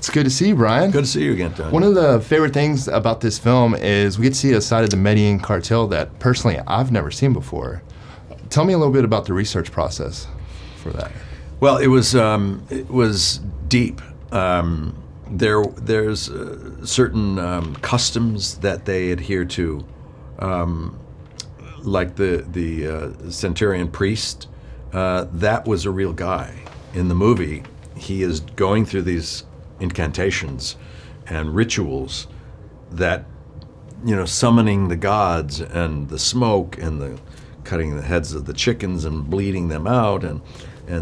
It's good to see you, Bryan. Good to see you again, Tony. One of the favorite things about this film is we get to see a side of the Medellin cartel that personally I've never seen before. Tell me a little bit about the research process for that. Well, it was deep. There's certain customs that they adhere to, like the centurion priest. That was a real guy. In the movie, he is going through these incantations and rituals that, summoning the gods and the smoke and the cutting the heads of the chickens and bleeding them out and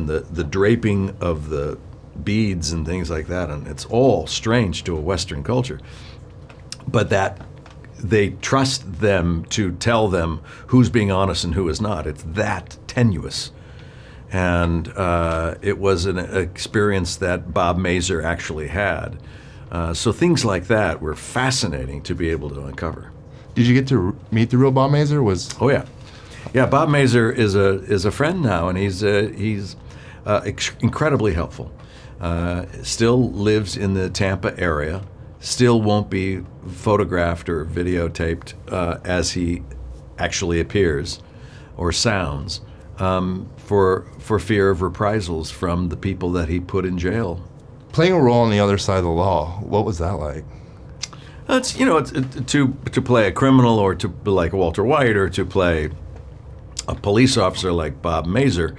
the draping of the beads and things like that. And it's all strange to a Western culture. But that they trust them to tell them who's being honest and who is not. It's that tenuous. And it was an experience that Bob Mazur actually had. So things like that were fascinating to be able to uncover. Did you get to meet the real Bob Mazur? Oh yeah, yeah. Bob Mazur is a friend now, and he's incredibly helpful. Still lives in the Tampa area. Still won't be photographed or videotaped as he actually appears or sounds. For fear of reprisals from the people that he put in jail. Playing a role on the other side of the law, what was that like? It's to play a criminal, or to like Walter White, or to play a police officer like Bob Mazur,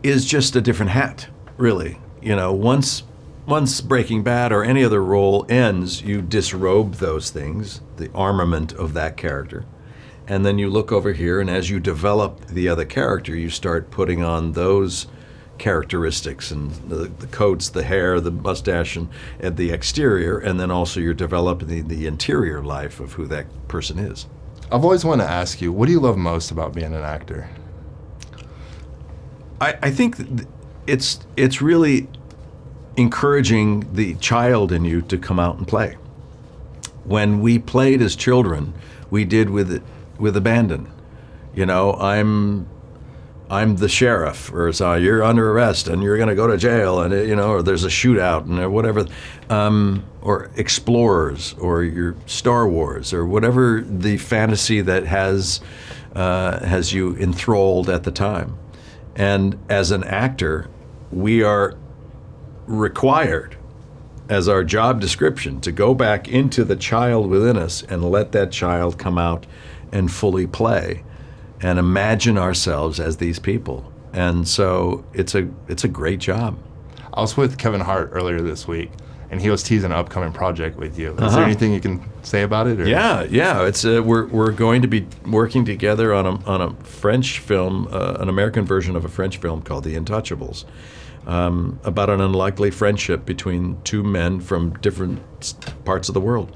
is just a different hat, really. Once Breaking Bad or any other role ends, you disrobe those things, the armament of that character. And then you look over here, and as you develop the other character, you start putting on those characteristics and the coats, the hair, the mustache, and the exterior, and then also you're developing the interior life of who that person is. I've always wanted to ask you, what do you love most about being an actor? I think it's really encouraging the child in you to come out and play. When we played as children, we did with abandon. I'm the sheriff, or so you're under arrest and you're going to go to jail, and or there's a shootout and whatever, or explorers, or your Star Wars, or whatever the fantasy that has you enthralled at the time. And as an actor, we are required, as our job description, to go back into the child within us and let that child come out and fully play and imagine ourselves as these people. And so it's a great job. I was with Kevin Hart earlier this week, and he was teasing an upcoming project with you. Is there anything you can say about it? Or? Yeah. It's we're going to be working together on a French film, an American version of a French film called The Untouchables, about an unlikely friendship between two men from different parts of the world.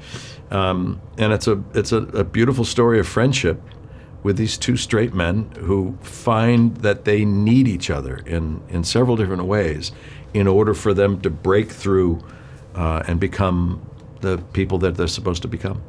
And it's a beautiful story of friendship with these two straight men who find that they need each other in several different ways in order for them to break through and become the people that they're supposed to become.